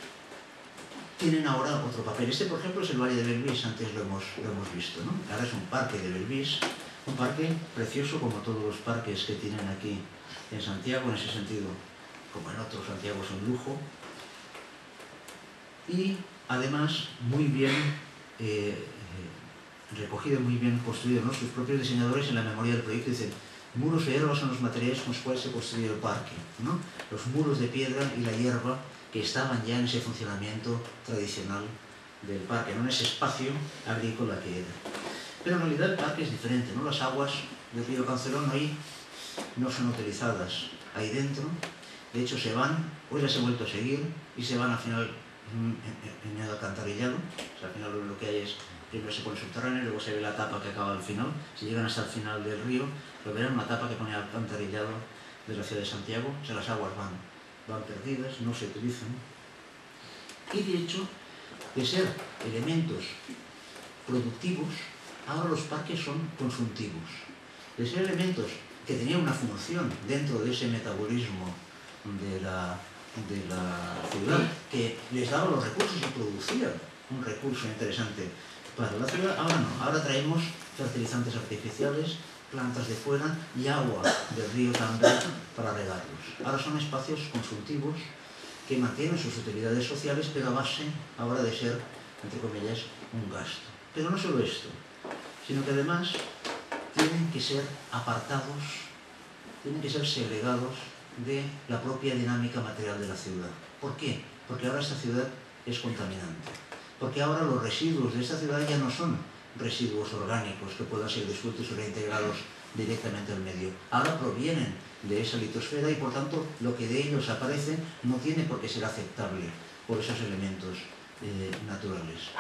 tienen ahora otro papel. Este, por ejemplo, es el Valle de Belvís, antes lo hemos visto, ¿no? Ahora es un parque de Belvís, un parque precioso como todos los parques que tienen aquí en Santiago, en ese sentido, como en otros, Santiago es un lujo. Y además muy bien recogido, muy bien construido, ¿no? Sus propios diseñadores en la memoria del proyecto dicen: muros de hierba son los materiales con los cuales se construyó el parque, ¿no? Los muros de piedra y la hierba que estaban ya en ese funcionamiento tradicional del parque, no en ese espacio agrícola que era. Pero en realidad el parque es diferente, ¿no? Las aguas del río Cancelón hoy no son utilizadas ahí dentro, de hecho se van, hoy las he vuelto a seguir y se van al final en el alcantarillado. O sea, al final lo que hay es, primero se pone subterráneo, luego se ve la tapa que acaba al final. Si llegan hasta el final del río, lo verán, una tapa que pone alcantarillado de la ciudad de Santiago. O sea, las aguas van perdidas, no se utilizan. Y de hecho, de ser elementos productivos, ahora los parques son consumtivos. De ser elementos que tenían una función dentro de ese metabolismo de la ciudad, que les daba los recursos y producía un recurso interesante para la ciudad, ahora no. Ahora traemos fertilizantes artificiales, plantas de fuera y agua del río también para regarlos. Ahora son espacios consumtivos que mantienen sus utilidades sociales, pero a base ahora de ser, entre comillas, un gasto. Pero no solo esto, sino que además tienen que ser apartados, tienen que ser segregados de la propia dinámica material de la ciudad. ¿Por qué? Porque ahora esta ciudad es contaminante. Porque ahora los residuos de esta ciudad ya no son residuos orgánicos que puedan ser disueltos y reintegrados directamente al medio. Ahora provienen de esa litosfera y por tanto lo que de ellos aparece no tiene por qué ser aceptable por esos elementos naturales.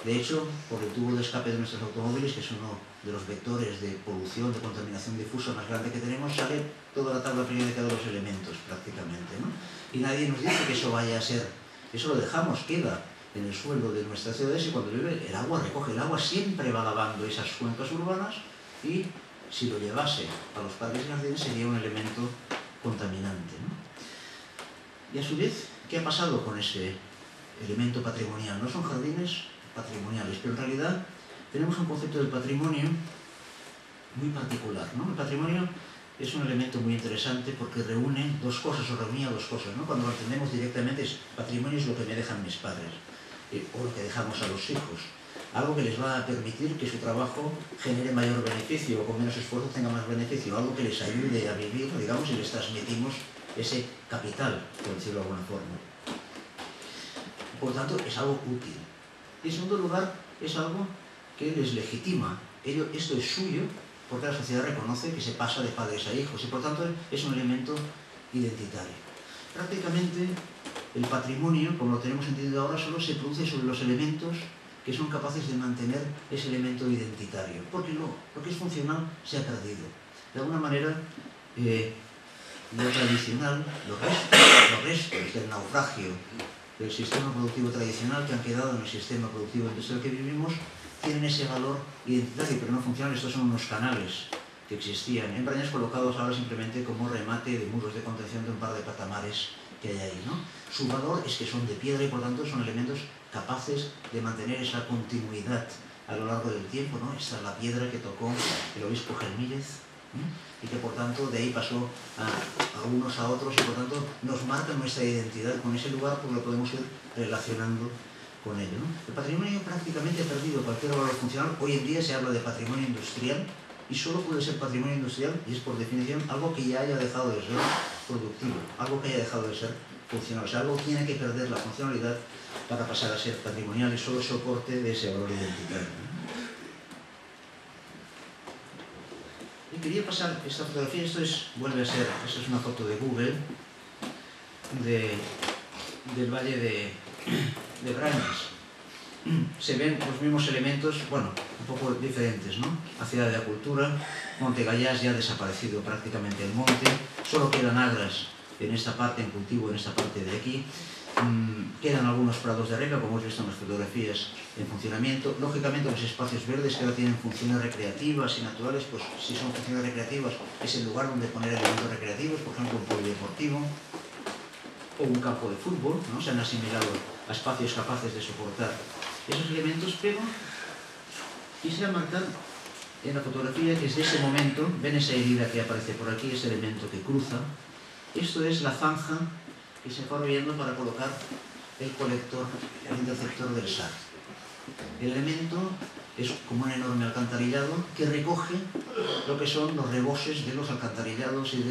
De hecho, por el tubo de escape de nuestros automóviles, que es uno de los vectores de polución, de contaminación difusa más grande que tenemos, sale toda la tabla periódica de los elementos prácticamente, ¿no? Y nadie nos dice que eso vaya a ser, eso lo dejamos, queda en el suelo de nuestras ciudades, y cuando llueve el agua recoge, el agua siempre va lavando esas cuencas urbanas, y si lo llevase a los parques y jardines sería un elemento contaminante, ¿no? Y a su vez, ¿qué ha pasado con ese elemento patrimonial? No son jardines patrimoniales, pero en realidad tenemos un concepto del patrimonio muy particular, ¿no? El patrimonio es un elemento muy interesante porque reúne dos cosas, o reunía dos cosas, ¿no? Cuando lo entendemos directamente, patrimonio es lo que me dejan mis padres, o lo que dejamos a los hijos. Algo que les va a permitir que su trabajo genere mayor beneficio, o con menos esfuerzo tenga más beneficio, algo que les ayude a vivir, digamos, y les transmitimos ese capital, por decirlo de alguna forma. Por tanto, es algo útil. Y en segundo lugar, es algo que les legitima. Esto es suyo porque la sociedad reconoce que se pasa de padres a hijos y por tanto es un elemento identitario. Prácticamente el patrimonio, como lo tenemos entendido ahora, solo se produce sobre los elementos que son capaces de mantener ese elemento identitario. Porque lo que es funcional se ha perdido. De alguna manera, lo tradicional, los restos del naufragio del sistema productivo tradicional que han quedado en el sistema productivo industrial que vivimos, tienen ese valor identitario, pero no funcionan. Estos son unos canales que existían en Brañas, colocados ahora simplemente como remate de muros de contención de un par de patamares que hay ahí, ¿no? Su valor es que son de piedra y por tanto son elementos capaces de mantener esa continuidad a lo largo del tiempo, ¿no? Esta es la piedra que tocó el obispo Germílez, y que por tanto de ahí pasó a unos a otros y por tanto nos marca nuestra identidad con ese lugar porque lo podemos ir relacionando con ello, ¿no? El patrimonio prácticamente ha perdido cualquier valor funcional. Hoy en día se habla de patrimonio industrial y solo puede ser patrimonio industrial y es por definición algo que ya haya dejado de ser productivo, algo que haya dejado de ser funcional. O sea, algo tiene que perder la funcionalidad para pasar a ser patrimonial y solo soporte de ese valor identitario, ¿no? Y quería pasar esta fotografía, esto es una foto de Google, del Valle de Brañas. Se ven los mismos elementos, bueno, un poco diferentes, ¿no? La ciudad de la cultura, Monte Gallás ya ha desaparecido prácticamente el monte, solo quedan agras en esta parte, en cultivo en esta parte de aquí. Quedan algunos prados de regla, como hemos visto en las fotografías, en funcionamiento. Lógicamente los espacios verdes que ahora tienen funciones recreativas y naturales, pues si son funciones recreativas es el lugar donde poner elementos recreativos, por ejemplo un polideportivo o un campo de fútbol, ¿no? Se han asimilado a espacios capaces de soportar esos elementos, pero quisiera marcar en la fotografía que desde ese momento, ven esa herida que aparece por aquí, ese elemento que cruza, esto es la zanja que se fue abriendo para colocar el colector, el interceptor del SAR. El elemento es como un enorme alcantarillado que recoge lo que son los reboses de los alcantarillados y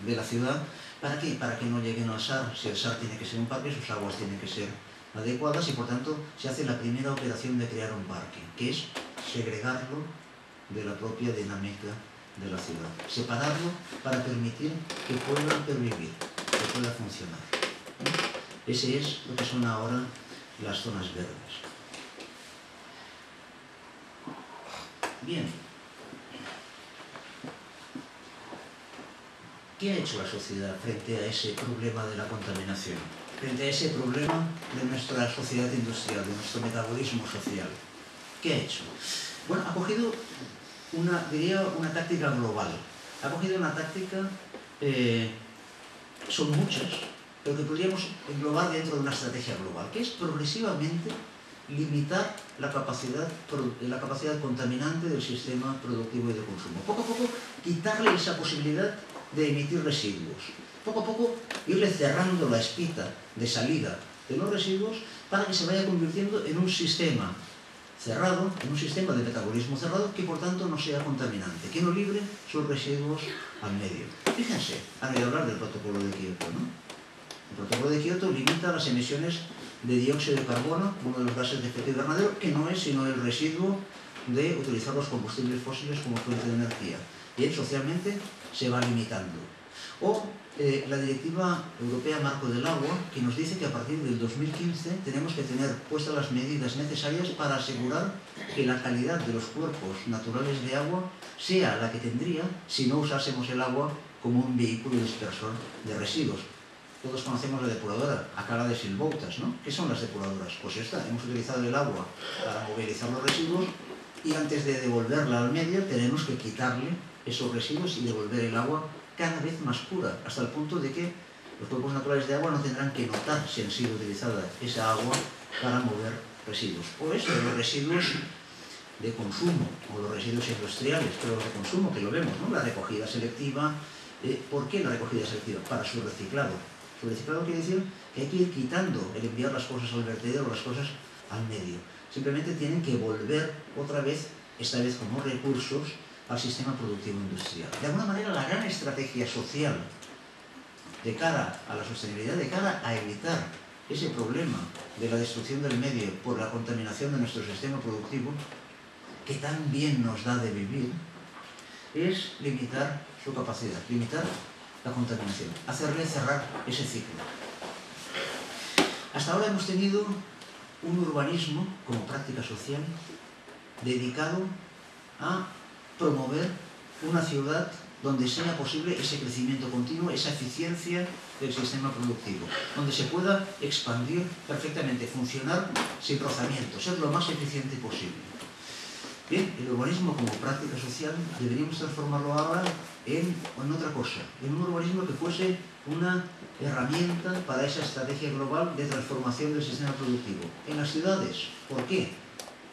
de la ciudad. ¿Para qué? Para que no lleguen al SAR. Si el SAR tiene que ser un parque, sus aguas tienen que ser adecuadas y por tanto se hace la primera operación de crear un parque, que es segregarlo de la propia dinámica de la ciudad. Separarlo para permitir que pueda pervivir, que pueda funcionar. Ese es lo que son ahora las zonas verdes. Bien. ¿Qué ha hecho la sociedad frente a ese problema de la contaminación? Frente a ese problema de nuestra sociedad industrial, de nuestro metabolismo social. ¿Qué ha hecho? Bueno, ha cogido una táctica global. Ha cogido una táctica, son muchas, pero que podríamos englobar dentro de una estrategia global, que es progresivamente limitar la capacidad contaminante del sistema productivo y de consumo. Poco a poco quitarle esa posibilidad de emitir residuos. Poco a poco irle cerrando la espita de salida de los residuos para que se vaya convirtiendo en un sistema cerrado, en un sistema de metabolismo cerrado que por tanto no sea contaminante, que no libre sus residuos al medio. Fíjense, han oído hablar del protocolo de Kioto, ¿no? El protocolo de Kioto limita las emisiones de dióxido de carbono, uno de los gases de efecto invernadero, que no es sino el residuo de utilizar los combustibles fósiles como fuente de energía. Y socialmente se va limitando. O la Directiva Europea Marco del Agua, que nos dice que a partir del 2015 tenemos que tener puestas las medidas necesarias para asegurar que la calidad de los cuerpos naturales de agua sea la que tendría si no usásemos el agua como un vehículo dispersor de residuos. Todos conocemos la depuradora, acá la de Silvoutas, ¿no? ¿Qué son las depuradoras? Pues esta, hemos utilizado el agua para movilizar los residuos y antes de devolverla al medio tenemos que quitarle esos residuos y devolver el agua cada vez más pura, hasta el punto de que los cuerpos naturales de agua no tendrán que notar si han sido utilizada esa agua para mover residuos. O eso, los residuos de consumo, o los residuos industriales, pero los de consumo, que lo vemos, ¿no? La recogida selectiva. ¿Por qué la recogida selectiva? Para su reciclado. Su reciclado quiere decir que hay que ir quitando el enviar las cosas al vertedero, las cosas al medio. Simplemente tienen que volver otra vez, esta vez como recursos, al sistema productivo industrial. De alguna manera, la gran estrategia social de cara a la sostenibilidad, de cara a evitar ese problema de la destrucción del medio por la contaminación de nuestro sistema productivo, que tan bien nos da de vivir, es limitar su capacidad, limitar la contaminación, hacerle cerrar ese ciclo. Hasta ahora hemos tenido un urbanismo como práctica social dedicado a promover una ciudad donde sea posible ese crecimiento continuo, esa eficiencia del sistema productivo, donde se pueda expandir perfectamente, funcionar sin rozamiento, ser lo más eficiente posible. Bien, el urbanismo como práctica social deberíamos transformarlo ahora en otra cosa, en un urbanismo que fuese una herramienta para esa estrategia global de transformación del sistema productivo. En las ciudades, ¿por qué?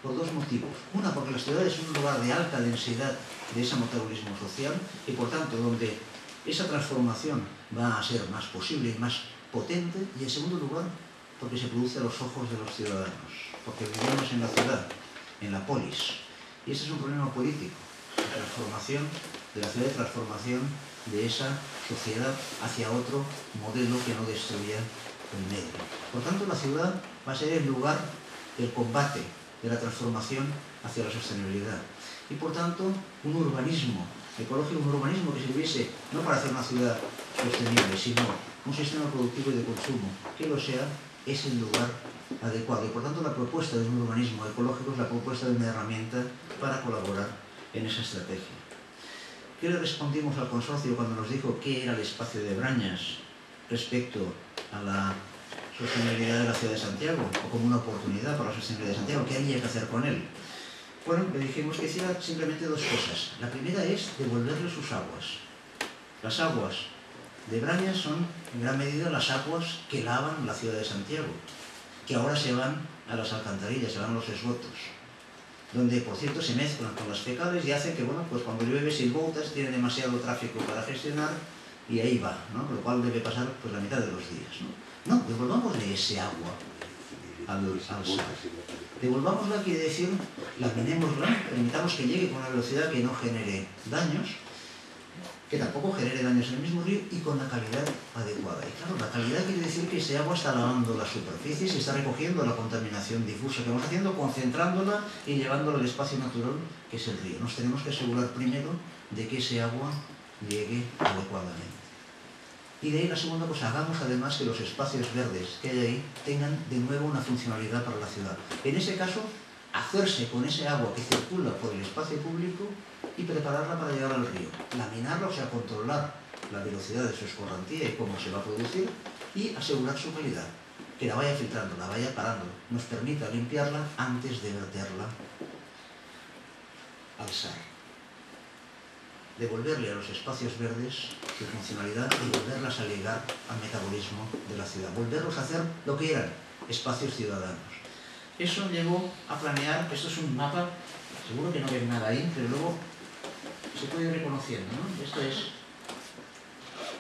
Por dos motivos. Una, porque las ciudades son un lugar de alta densidad de ese metabolismo social y por tanto donde esa transformación va a ser más posible y más potente. Y en segundo lugar, porque se produce a los ojos de los ciudadanos, porque vivimos en la ciudad, en la polis. Y ese es un problema político, la transformación de la ciudad, transformación de esa sociedad hacia otro modelo que no destruya el medio. Por tanto, la ciudad va a ser el lugar del combate, de la transformación hacia la sostenibilidad. Y por tanto, un urbanismo ecológico, un urbanismo que sirviese no para hacer una ciudad sostenible, sino un sistema productivo y de consumo que lo sea, es el lugar adecuado. Y por tanto la propuesta de un urbanismo ecológico es la propuesta de una herramienta para colaborar en esa estrategia. ¿Qué le respondimos al consorcio cuando nos dijo qué era el espacio de Brañas respecto a la sostenibilidad de la ciudad de Santiago, o como una oportunidad para la sostenibilidad de Santiago? ¿Qué había que hacer con él? Bueno, le dijimos que hiciera simplemente dos cosas. La primera es devolverle sus aguas. Las aguas de Brañas son en gran medida las aguas que lavan la ciudad de Santiago, que ahora se van a las alcantarillas, se van a los esgotos, donde por cierto se mezclan con las fecales y hacen que, bueno, pues cuando llueve sin botas tiene demasiado tráfico para gestionar y ahí va, ¿no? Lo cual debe pasar pues la mitad de los días, ¿no? No, devolvámosle ese agua al SAR. Devolvámosla quiere decir, laminémosla, permitamos que llegue con una velocidad que no genere daños, que tampoco genere daños en el mismo río y con la calidad adecuada. Y claro, la calidad quiere decir que ese agua está lavando las superficies y está recogiendo la contaminación difusa que vamos haciendo, concentrándola y llevándola al espacio natural que es el río. Nos tenemos que asegurar primero de que ese agua llegue adecuadamente. Y de ahí la segunda cosa, hagamos además que los espacios verdes que hay ahí tengan de nuevo una funcionalidad para la ciudad. En ese caso, hacerse con ese agua que circula por el espacio público y prepararla para llegar al río. Laminarla, o sea, controlar la velocidad de su escorrentía y cómo se va a producir y asegurar su calidad. Que la vaya filtrando, la vaya parando, nos permita limpiarla antes de verterla al SAR. Devolverle a los espacios verdes su funcionalidad y volverlas a ligar al metabolismo de la ciudad. Volverlos a hacer lo que eran, espacios ciudadanos. Eso llevó a planear, esto es un mapa, seguro que no ven nada ahí, pero luego se puede ir reconociendo, ¿no? Esto es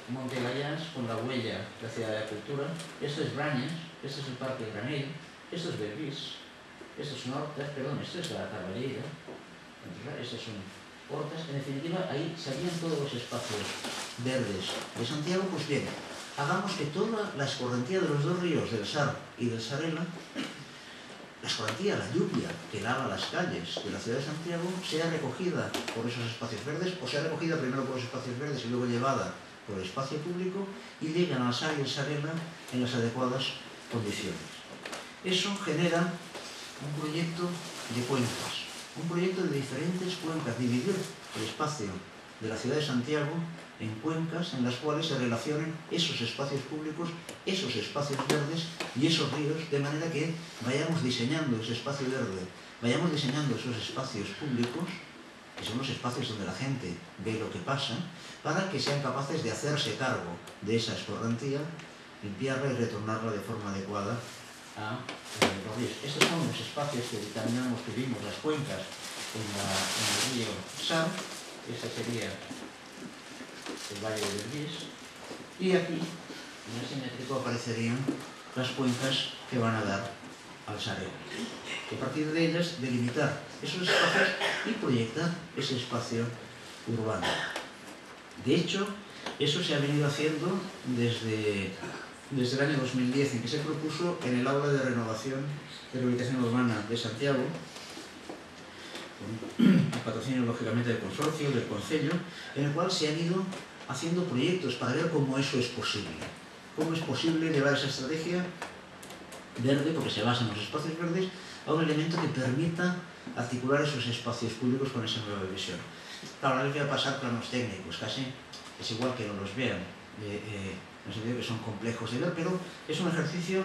Montelayas con la huella de la ciudad de la cultura, esto es Brañas, esto es el Parque de Granell, esto es Belvís, esto es Hortas, perdón, esto es la Carballera, estos son Hortas. En definitiva, ahí salían todos los espacios verdes de Santiago. Pues bien, hagamos que toda la escorrentía de los dos ríos, del SAR y del Sarela, la escorrentía, la lluvia que lava las calles de la ciudad de Santiago, sea recogida por esos espacios verdes, o sea recogida primero por los espacios verdes y luego llevada por el espacio público y llegan al SAR y el Sarela en las adecuadas condiciones. Eso genera un proyecto de cuencas, un proyecto de diferentes cuencas, dividir el espacio de la ciudad de Santiago en cuencas en las cuales se relacionen esos espacios públicos, esos espacios verdes y esos ríos, de manera que vayamos diseñando ese espacio verde, vayamos diseñando esos espacios públicos, que son los espacios donde la gente ve lo que pasa, para que sean capaces de hacerse cargo de esa escorrentía, limpiarla y retornarla de forma adecuada a los ríos. Estos son los espacios que dictaminamos, que vimos, las cuencas en el río SAR. Este sería el valle de Belvís, y aquí en el simétrico aparecerían las cuencas que van a dar al Sarela. Y a partir de ellas delimitar esos espacios y proyectar ese espacio urbano. De hecho, eso se ha venido haciendo desde el año 2010, en que se propuso en el Aula de Renovación de Rehabilitación Urbana de Santiago, con el patrocinio lógicamente del consorcio, del concello, en el cual se han ido haciendo proyectos para ver cómo eso es posible. Cómo es posible llevar esa estrategia verde, porque se basa en los espacios verdes, a un elemento que permita articular esos espacios públicos con esa nueva visión. Claro, ahora les voy a pasar planos técnicos, casi es igual que no los vean, en el sentido que son complejos de ver, pero es un ejercicio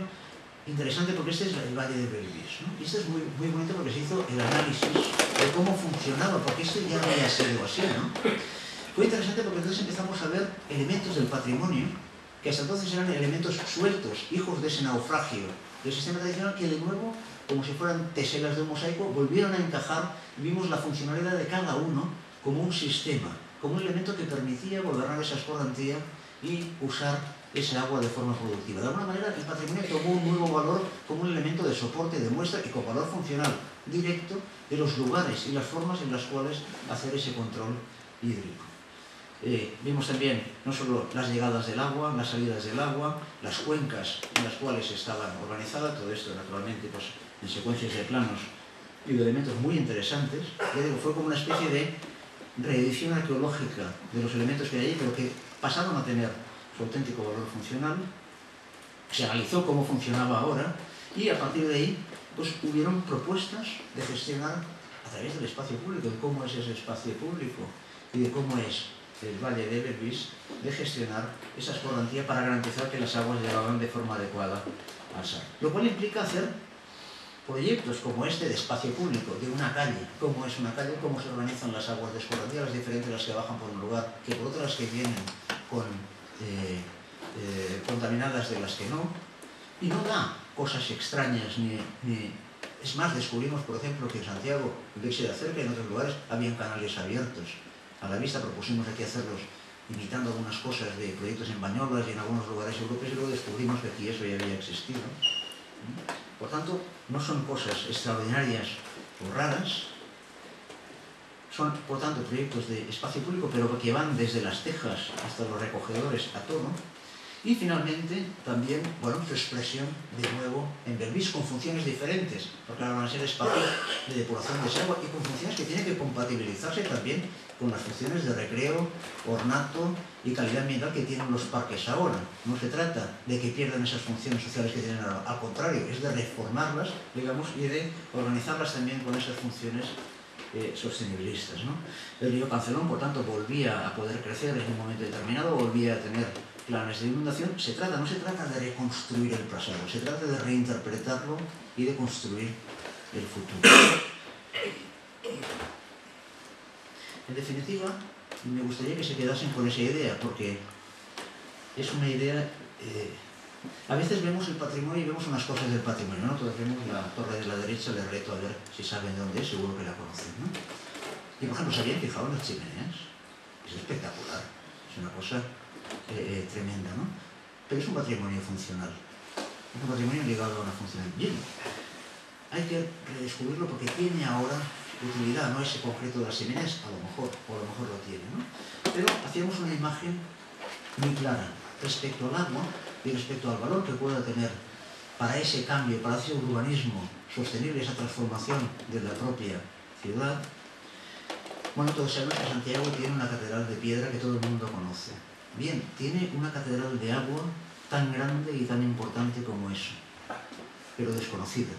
interesante porque este es el Valle de Belvís, ¿no? Y este es muy, muy bonito porque se hizo el análisis de cómo funcionaba, porque esto ya no había sido así, ¿no? Fue interesante porque entonces empezamos a ver elementos del patrimonio que hasta entonces eran elementos sueltos, hijos de ese naufragio del sistema tradicional, que de nuevo, como si fueran teselas de un mosaico, volvieron a encajar y vimos la funcionalidad de cada uno como un sistema, como un elemento que permitía gobernar esa escorrentía y usar ese agua de forma productiva. De alguna manera, el patrimonio tomó un nuevo valor como un elemento de soporte, de muestra y con valor funcional directo de los lugares y las formas en las cuales hacer ese control hídrico. Vimos también no solo las llegadas del agua, las salidas del agua, las cuencas en las cuales estaban urbanizadas, todo esto naturalmente pues, en secuencias de planos y de elementos muy interesantes. Ya digo, fue como una especie de reedición arqueológica de los elementos que hay allí, pero que pasaron a tener su auténtico valor funcional, se analizó cómo funcionaba ahora y a partir de ahí pues hubieron propuestas de gestionar a través del espacio público, de cómo es ese espacio público y de cómo es el Valle de Berbis, de gestionar esa escorrentía para garantizar que las aguas llegaban de forma adecuada al Sar. Lo cual implica hacer proyectos como este de espacio público, de una calle, cómo es una calle, cómo se organizan las aguas de escorrentía, las diferentes las que bajan por un lugar, que por otras que vienen con, contaminadas de las que no, y no da cosas extrañas ni es más, descubrimos, por ejemplo, que en Santiago, en Veixe de Cerca y en otros lugares, habían canales abiertos. A la vista propusimos aquí hacerlos imitando algunas cosas de proyectos en Bañolas y en algunos lugares europeos y luego descubrimos que aquí eso ya había existido. Por tanto, no son cosas extraordinarias o raras, son, por tanto, proyectos de espacio público, pero que van desde las tejas hasta los recogedores a todo. Y finalmente, también, bueno, su expresión, de nuevo, en Berbis, con funciones diferentes, porque ahora van a ser espacios de depuración de ese agua y con funciones que tienen que compatibilizarse también con las funciones de recreo, ornato y calidad ambiental que tienen los parques ahora. No se trata de que pierdan esas funciones sociales que tienen ahora, al contrario, es de reformarlas, digamos, y de organizarlas también con esas funciones sostenibilistas, ¿no? El río Cancelón, por tanto, volvía a poder crecer en un momento determinado, volvía a tener planes de inundación. No se trata de reconstruir el pasado, se trata de reinterpretarlo y de construir el futuro. En definitiva, me gustaría que se quedasen con esa idea, porque es una idea... a veces vemos el patrimonio y vemos unas cosas del patrimonio, ¿no? Todos vemos la torre de la derecha, les reto a ver si saben de dónde es, seguro que la conocen, ¿no? Y por ejemplo, ¿se habían fijado en las chimeneas? Es espectacular, es una cosa tremenda, ¿no? Pero es un patrimonio funcional, es un patrimonio ligado a una función. Bien, hay que redescubrirlo porque tiene ahora utilidad, no ese concreto de las chimeneas, a lo mejor lo tiene, ¿no? Pero hacíamos una imagen muy clara respecto al agua y respecto al valor que pueda tener para ese cambio, para ese urbanismo sostenible, esa transformación de la propia ciudad. Bueno, todos sabemos que Santiago tiene una catedral de piedra que todo el mundo conoce. Bien, tiene una catedral de agua tan grande y tan importante como eso, pero desconocida.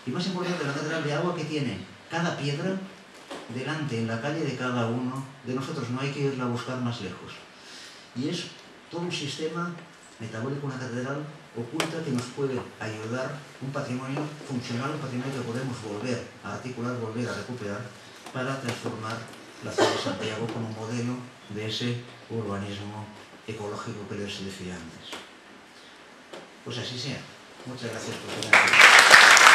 Y más importante, la catedral de agua que tiene cada piedra delante, en la calle de cada uno de nosotros. No hay que irla a buscar más lejos. Y es todo un sistema metabólico, una catedral oculta que nos puede ayudar, un patrimonio funcional, un patrimonio que podemos volver a articular, volver a recuperar para transformar la ciudad de Santiago como modelo de ese urbanismo ecológico que les decía antes. Pues así sea. Muchas gracias por su atención.